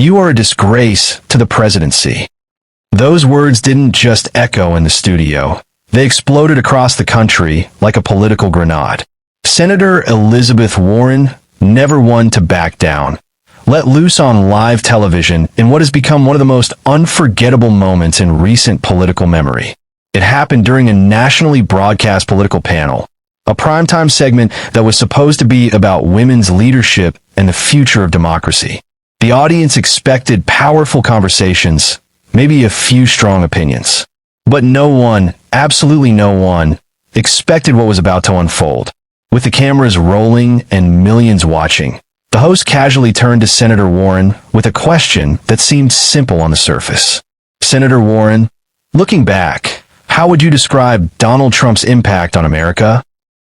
"You are a disgrace to the presidency." Those words didn't just echo in the studio. They exploded across the country like a political grenade. Senator Elizabeth Warren, never one to back down, let loose on live television in what has become one of the most unforgettable moments in recent political memory. It happened during a nationally broadcast political panel, a primetime segment that was supposed to be about women's leadership and the future of democracy. The audience expected powerful conversations, maybe a few strong opinions. But no one, absolutely no one, expected what was about to unfold. With the cameras rolling and millions watching, the host casually turned to Senator Warren with a question that seemed simple on the surface. "Senator Warren, looking back, how would you describe Donald Trump's impact on America?"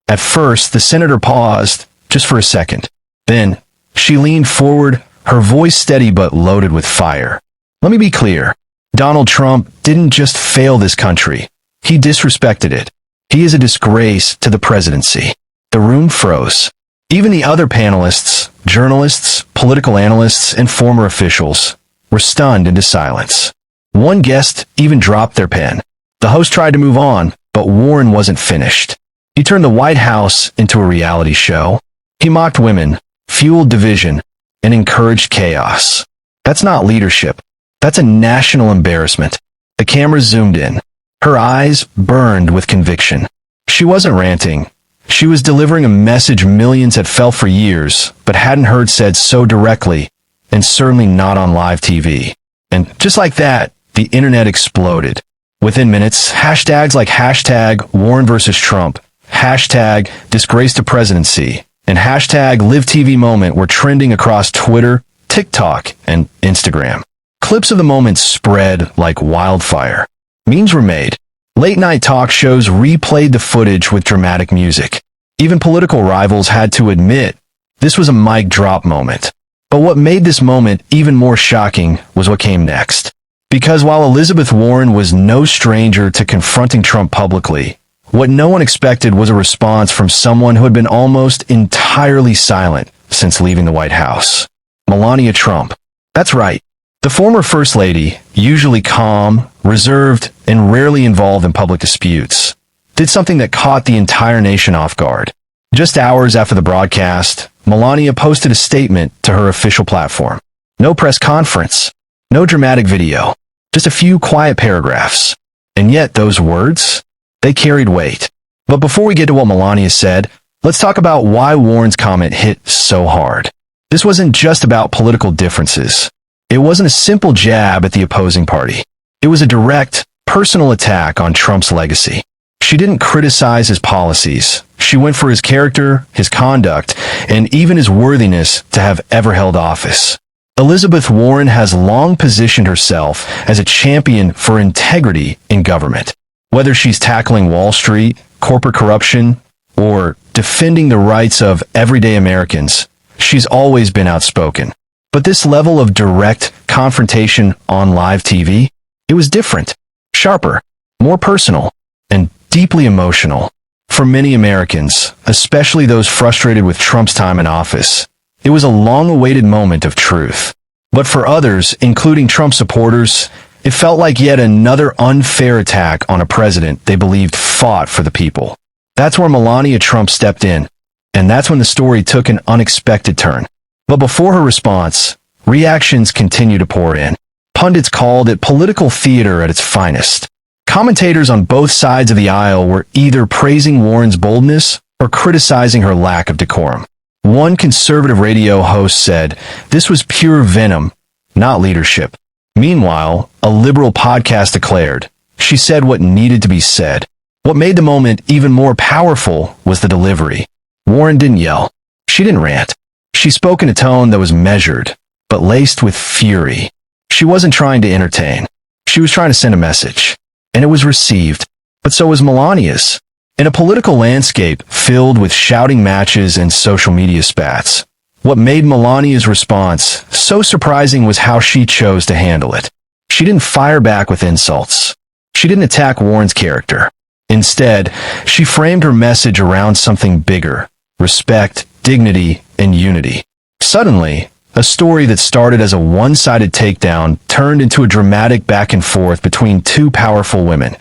At first, the senator paused, just for a second. Then, she leaned forward, her voice steady but loaded with fire. "Let me be clear. Donald Trump didn't just fail this country. He disrespected it. He is a disgrace to the presidency." The room froze. Even the other panelists, journalists, political analysts, and former officials, were stunned into silence. One guest even dropped their pen. The host tried to move on, but Warren wasn't finished. He turned the White House into a reality show. He mocked women, fueled division, and encouraged chaos. That's not leadership. That's a national embarrassment. The camera zoomed in. Her eyes burned with conviction. She wasn't ranting. She was delivering a message millions had felt for years, but hadn't heard said so directly, and certainly not on live TV. And just like that, the internet exploded. Within minutes, hashtags like hashtag Warren versus Trump, hashtag disgrace to presidency, and hashtag LiveTVMoment were trending across Twitter, TikTok, and Instagram. Clips of the moment spread like wildfire. Memes were made. Late-night talk shows replayed the footage with dramatic music. Even political rivals had to admit this was a mic drop moment. But what made this moment even more shocking was what came next. Because while Elizabeth Warren was no stranger to confronting Trump publicly, what no one expected was a response from someone who had been almost entirely silent since leaving the White House. Melania Trump. That's right. The former First Lady, usually calm, reserved, and rarely involved in public disputes, did something that caught the entire nation off guard. Just hours after the broadcast, Melania posted a statement to her official platform. No press conference, no dramatic video, just a few quiet paragraphs. And yet those words, they carried weight. But before we get to what Melania said, let's talk about why Warren's comment hit so hard. This wasn't just about political differences. It wasn't a simple jab at the opposing party. It was a direct, personal attack on Trump's legacy. She didn't criticize his policies. She went for his character, his conduct, and even his worthiness to have ever held office. Elizabeth Warren has long positioned herself as a champion for integrity in government. Whether she's tackling Wall Street, corporate corruption, or defending the rights of everyday Americans, she's always been outspoken. But this level of direct confrontation on live TV, it was different, sharper, more personal, and deeply emotional. For many Americans, especially those frustrated with Trump's time in office, it was a long-awaited moment of truth. But for others, including Trump supporters, it felt like yet another unfair attack on a president they believed fought for the people. That's where Melania Trump stepped in, and that's when the story took an unexpected turn. But before her response, reactions continued to pour in. Pundits called it political theater at its finest. Commentators on both sides of the aisle were either praising Warren's boldness or criticizing her lack of decorum. One conservative radio host said, "This was pure venom, not leadership." Meanwhile, a liberal podcast declared, "She said what needed to be said." What made the moment even more powerful was the delivery. Warren didn't yell. She didn't rant. She spoke in a tone that was measured, but laced with fury. She wasn't trying to entertain. She was trying to send a message. And it was received. But so was Melania's. In a political landscape filled with shouting matches and social media spats, what made Melania's response so surprising was how she chose to handle it. She didn't fire back with insults. She didn't attack Warren's character. Instead, she framed her message around something bigger: respect, dignity, and unity. Suddenly, A story that started as a one-sided takedown turned into a dramatic back and forth between two powerful women,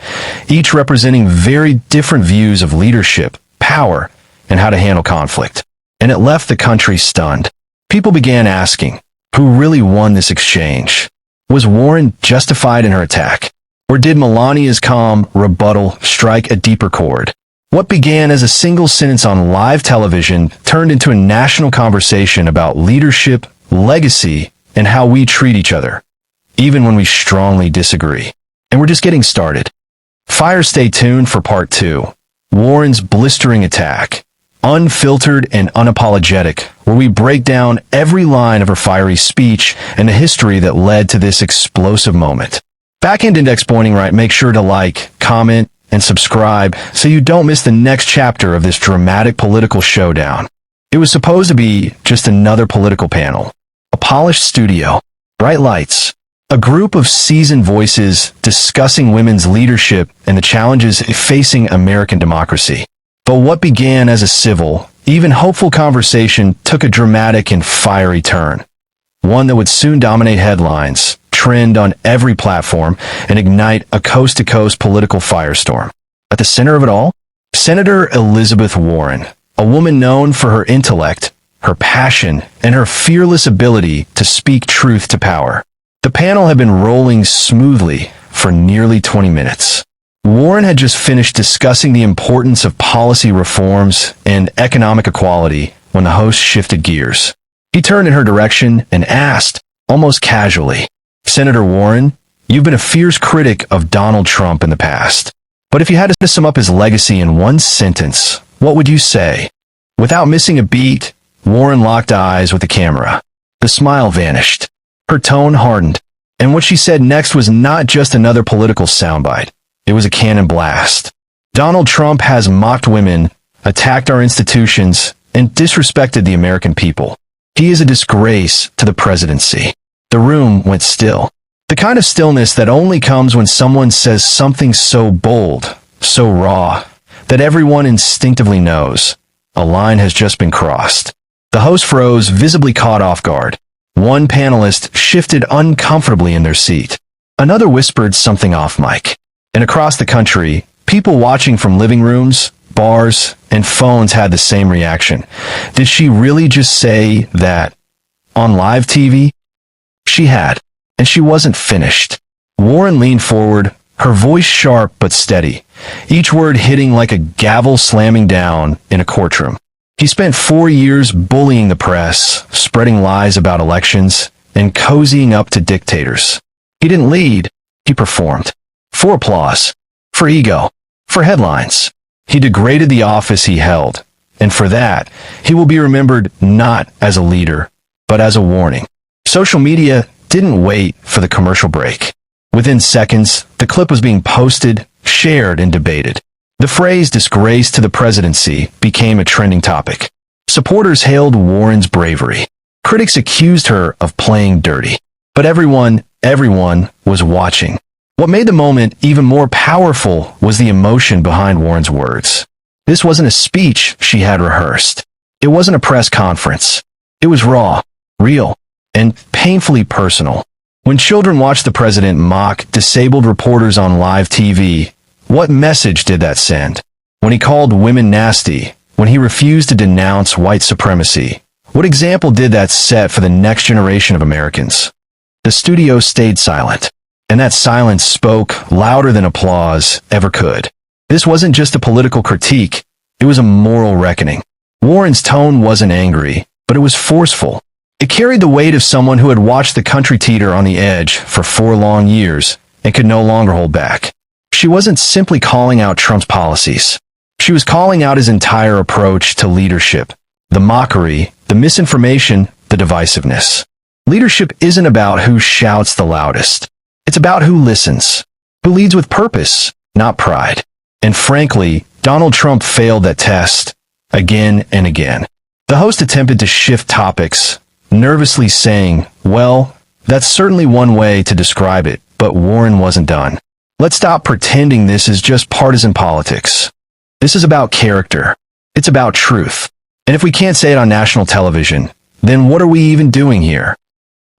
each representing very different views of leadership, power, and how to handle conflict. And it left the country stunned. People began asking, who really won this exchange? Was Warren justified in her attack? Or did Melania's calm rebuttal strike a deeper chord? What began as a single sentence on live television turned into a national conversation about leadership, legacy, and how we treat each other, even when we strongly disagree. And we're just getting started. Stay tuned for part 2. Warren's blistering attack, unfiltered and unapologetic, where we break down every line of her fiery speech and the history that led to this explosive moment. Backend Index Pointing Right, make sure to like, comment, and subscribe so you don't miss the next chapter of this dramatic political showdown. It was supposed to be just another political panel. A polished studio, bright lights, a group of seasoned voices discussing women's leadership and the challenges facing American democracy. But what began as a civil, even hopeful conversation took a dramatic and fiery turn. One that would soon dominate headlines, trend on every platform, and ignite a coast-to-coast political firestorm. At the center of it all, Senator Elizabeth Warren, a woman known for her intellect, her passion, and her fearless ability to speak truth to power. The panel had been rolling smoothly for nearly 20 minutes. Warren had just finished discussing the importance of policy reforms and economic equality when the host shifted gears. He turned in her direction and asked, almost casually, "Senator Warren, you've been a fierce critic of Donald Trump in the past. But if you had to sum up his legacy in one sentence, what would you say?" Without missing a beat, Warren locked eyes with the camera. The smile vanished. Her tone hardened. And what she said next was not just another political soundbite. It was a cannon blast. Donald Trump has mocked women, attacked our institutions, and disrespected the American people. He is a disgrace to the presidency. The room went still. The kind of stillness that only comes when someone says something so bold, so raw, that everyone instinctively knows a line has just been crossed. The host froze, visibly caught off guard. One panelist shifted uncomfortably in their seat. Another whispered something off mic. And across the country, people watching from living rooms, bars, and phones had the same reaction. Did she really just say that on live TV? She had, and she wasn't finished. Warren leaned forward, her voice sharp but steady, each word hitting like a gavel slamming down in a courtroom. He spent 4 years bullying the press, spreading lies about elections, and cozying up to dictators. He didn't lead, he performed. For applause, for ego, for headlines. He degraded the office he held, and for that, he will be remembered not as a leader, but as a warning. Social media didn't wait for the commercial break. Within seconds, the clip was being posted, shared, and debated. The phrase "disgrace to the presidency" became a trending topic. Supporters hailed Warren's bravery. Critics accused her of playing dirty. But everyone was watching. What made the moment even more powerful was the emotion behind Warren's words. This wasn't a speech she had rehearsed. It wasn't a press conference. It was raw, real, and painfully personal. When children watched the president mock disabled reporters on live TV, what message did that send? When he called women nasty, when he refused to denounce white supremacy, what example did that set for the next generation of Americans? The studio stayed silent, and that silence spoke louder than applause ever could. This wasn't just a political critique, it was a moral reckoning. Warren's tone wasn't angry, but it was forceful. It carried the weight of someone who had watched the country teeter on the edge for 4 long years and could no longer hold back. She wasn't simply calling out Trump's policies. She was calling out his entire approach to leadership, the mockery, the misinformation, the divisiveness. Leadership isn't about who shouts the loudest. It's about who listens, who leads with purpose, not pride. And frankly, Donald Trump failed that test again and again. The host attempted to shift topics, nervously saying, "Well, that's certainly one way to describe it," but Warren wasn't done. "Let's stop pretending this is just partisan politics. This is about character. It's about truth. And if we can't say it on national television, then what are we even doing here?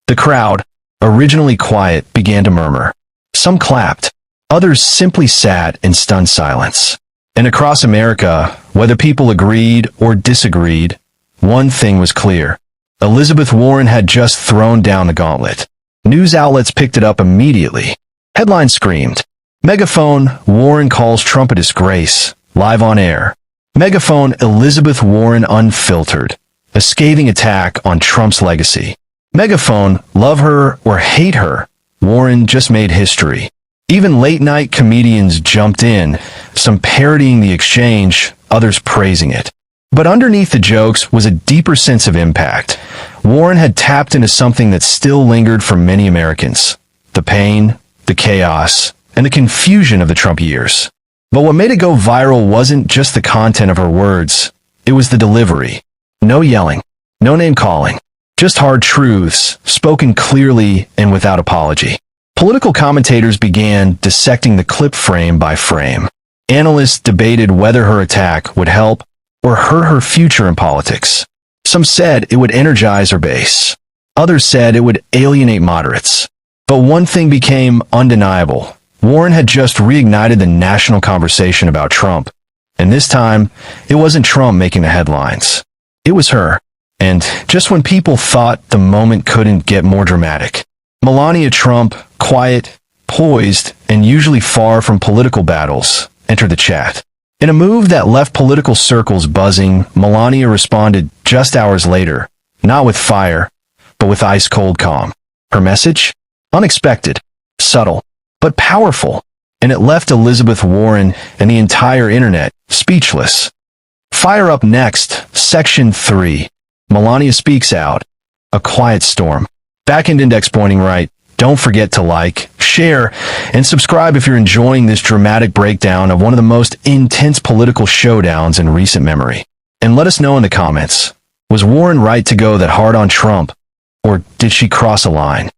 The crowd, originally quiet, began to murmur. Some clapped. Others simply sat in stunned silence. And across America, whether people agreed or disagreed, one thing was clear. Elizabeth Warren had just thrown down the gauntlet. News outlets picked it up immediately. Headlines screamed, "Megaphone, Warren calls Trump a disgrace," live on air. Megaphone, Elizabeth Warren unfiltered, a scathing attack on Trump's legacy. Megaphone, love her or hate her, Warren just made history. Even late-night comedians jumped in, some parodying the exchange, others praising it. But underneath the jokes was a deeper sense of impact. Warren had tapped into something that still lingered for many Americans: the pain, the chaos, and the confusion of the Trump years. But what made it go viral wasn't just the content of her words, it was the delivery. No yelling, no name-calling, just hard truths, spoken clearly and without apology. Political commentators began dissecting the clip frame by frame. Analysts debated whether her attack would help or hurt her future in politics. Some said it would energize her base. Others said it would alienate moderates. But one thing became undeniable. Warren had just reignited the national conversation about Trump. And this time, it wasn't Trump making the headlines. It was her. And just when people thought the moment couldn't get more dramatic, Melania Trump, quiet, poised, and usually far from political battles, entered the chat. In a move that left political circles buzzing, Melania responded just hours later, not with fire, but with ice-cold calm. Her message? Unexpected, subtle, but powerful, and it left Elizabeth Warren and the entire internet speechless. Fire up next, Section 3. Melania speaks out. A quiet storm. Back-end index pointing right. Don't forget to like, share, and subscribe if you're enjoying this dramatic breakdown of one of the most intense political showdowns in recent memory. And let us know in the comments, was Warren right to go that hard on Trump, or did she cross a line?